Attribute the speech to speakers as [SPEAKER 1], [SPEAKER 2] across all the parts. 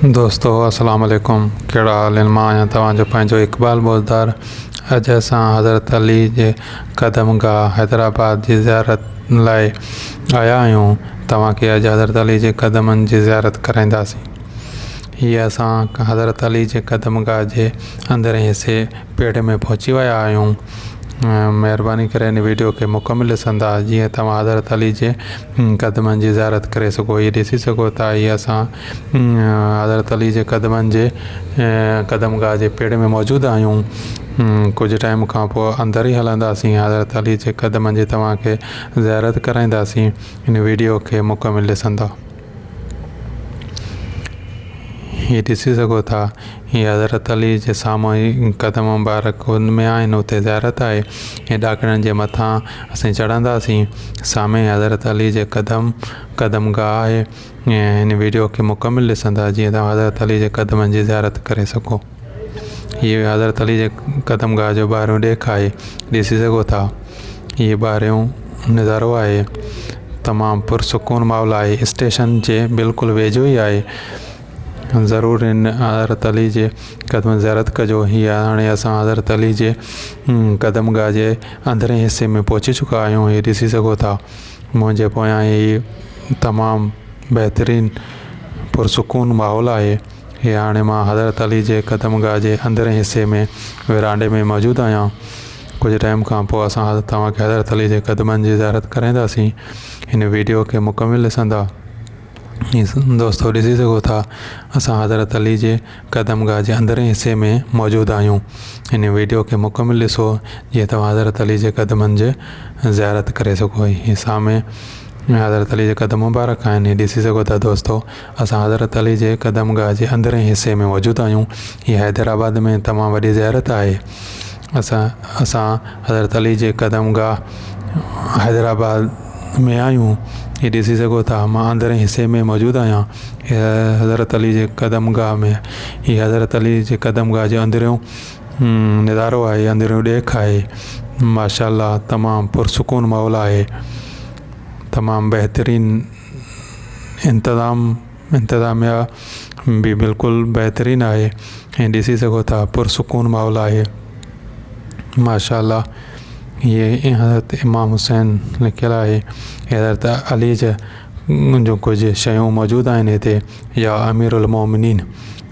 [SPEAKER 1] दोस्तों अस्सलाम वालेकुम। कहिड़ा हाल आहिनि? मां आहियां तव्हांजो पंहिंजो इक़बाल बोज़दार। अॼु असां हज़रत अली जे क़दम गाह हैदराबाद जी ज़ियारत लाइ आया आहियूं। तव्हांखे अॼु हज़रत अली जे क़दमनि जी ज़ियारत कराईंदासीं। हीअ असां हज़रत अली जे क़दम गाह जे अंदरि हिसे पेड़ में पहुची विया आहियूं। महिरबानी करे हिन वीडियो खे मुकमिल ॾिसंदा जीअं तव्हां हज़रत अली जे क़दमनि जी ज़ियारत करे सघो। हीअ ॾिसी सघो था, हीअ असां हज़रत अली जे क़दमनि जे क़दम गाह जे पेड़ में मौजूदु आहियूं। कुझु टाइम खां पोइ अंदरि ई हलंदासीं, हज़रत अली जे क़दमनि जी तव्हांखे ज़ियारत कराईंदासीं। हिन वीडियो खे मुकमिल ॾिसंदा। हीअ ॾिसी सघो था, हीअ हज़रत अली जे साम्हूं ई क़दम मुबारक हुन में आहिनि, उते ज़ियारत आहे। हीअ ॾाकणनि जे मथां असीं चढ़ंदासीं। साम्हूं हज़रत अली जे क़दम गाह आहे। हिन वीडियो खे मुकमिल ॾिसंदा जीअं तव्हां हज़रत अली जे क़दमनि जी ज़ियारत करे सघो। हीअ हज़रत अली जे क़दम गाह जो ॿाहिरियों ॾेख आहे, ॾिसी सघो था। हीअ ॿाहिरियों नज़ारो आहे, तमामु पुरसुकून माहौल आहे। स्टेशन जे बिल्कुलु वेझो ई आहे। ज़रूरु हिन हज़रत अली जे क़दम ज़ियारत कजो। हीअ हाणे असां हज़रत अली जे क़दम गाह जे अंदरें हिसे में पहुची चुका आहियूं। हीअ ॾिसी सघो था, मुंहिंजे पोयां ही तमामु बहितरीनु पुरसुकून माहौल आहे। हीअ हाणे मां हज़रत अली जे क़दम गाह जे अंदरें हिसे में विरांडे में मौजूदु आहियां। कुझु टाइम खां पोइ असां तव्हांखे हज़रत अली जे क़दमनि जी ज़ियारत कराईंदासीं। हिन वीडियो खे मुकमिल ॾिसंदा। दोस्तों ॾिसी सघो था, असां हज़रत अली जे क़दम गाह जे अंदरें हिसे में मौजूदु आहियूं। हिन वीडियो खे मुकमिल ॾिसो जीअं तव्हां हज़रत अली जे क़दमनि जे ज़ियारत करे सघो। हीअ साम्हूं हज़रत अली जे क़दम मुबारक आहिनि। हीअ ॾिसी सघो था दोस्तों, असां हज़रत अली जे क़दम गाह जे अंदरें हिसे में मौजूदु आहियूं। हीअ हैदराबाद में तमामु वॾी ज़ियारत आहे। असां हज़रत अली जे क़दम गाह हैदराबाद में आहियूं। हीअ ॾिसी सघो था, मां अंदरें हिसे में मौजूदु आहियां। हज़रत अली जे क़दम गाह में हीअ हज़रत अली जे क़दम गाह जे अंदरियों नज़ारो आहे, अंदरियों ॾेख आहे। माशाअल्लाह तमामु पुरसुकून माहौल आहे। तमामु बहितरीनु इंतज़ामिया बि बिल्कुलु बहितरीनु आहे। ऐं ॾिसी सघो था, पुरसुकून माहौल आहे माशाअल्लाह। ये हज़रत इमाम हुसैन लिखियलु आहे। हज़रत अली जो कुझु शयूं मौजूदु आहिनि हिते, या अमीरुल मोमिनीन,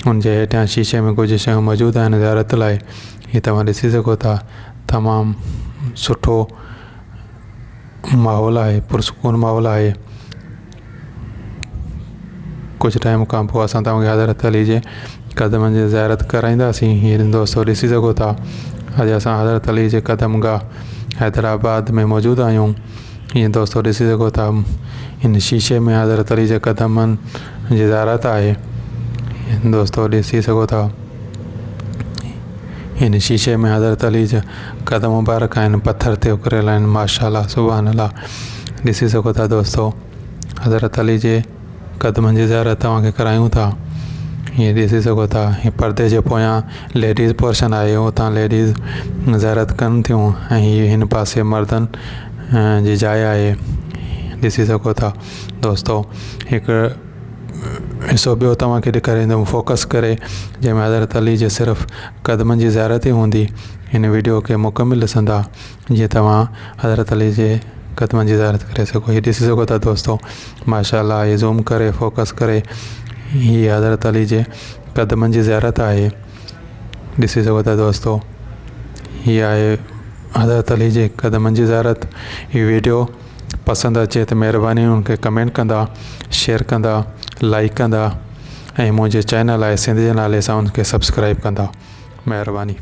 [SPEAKER 1] उनजे हेठियां शीशे में कुझु शयूं मौजूदु आहिनि ज़ियारत लाइ। हीअ तव्हां ॾिसी सघो था, तमामु सुठो माहौल आहे, पुरसुकून माहौल आहे। कुझु टाइम खां पोइ असां तव्हांखे हज़रत अली जे क़दमनि जी ज़ियारत कराईंदासीं। हीअ दोस्तों ॾिसी सघो था, अॼु असां हज़रत अली जे क़दम गाह हैदराबाद में मौजूदु आहियूं। हीअं दोस्तों ॾिसी सघो था, हिन शीशे में हज़रत अली जे क़दमनि जी ज़ियारत आहे। दोस्तों ॾिसी सघो था, हिन शीशे में हज़रत अली जा क़दम मुबारक आहिनि, पथर ते उकरियल आहिनि। माशाअल्लाह सुभान अल्लाह। ॾिसी सघो था दोस्तों, हज़रत अली जे क़दमनि जी ज़ियारत तव्हांखे करायूं था। हीअं ॾिसी सघो था, हीअ पर्दे जे पोयां लेडीज़ पोर्शन आहे, उतां लेडीज़ ज़ियारत कनि थियूं, ऐं हीअ हिन पासे मर्दनि जी जाइ आहे। ॾिसी सघो था दोस्तों, हिकु हिसो ॿियो तव्हांखे ॾेखारींदुमि फोकस करे, जंहिंमें हज़रत अली जे सिर्फ़ु क़दमनि जी ज़ियारत ई हूंदी। हिन वीडियो खे मुकमिल ॾिसंदा जीअं तव्हां हज़रत अली जे क़दमनि जी ज़ियारत करे सघो। हीअ ॾिसी सघो था दोस्तों, माशाअल्लाह। हीअ ज़ूम करे फोकस करे, हीअ हज़रत अली जे क़दमनि जी ज़ियारत आहे। ॾिसी सघो था दोस्तों, हीअ आहे हज़रत अली जे क़दमनि जी ज़ियारत। हीअ वीडियो पसंदि अचे त महिरबानी उनखे कमेंट कंदा, शेयर कंदा, लाइक कंदा, ऐं मुंहिंजे चैनल आहे सिंध जे नाले सां उनखे सब्सक्राइब कंदा। महिरबानी।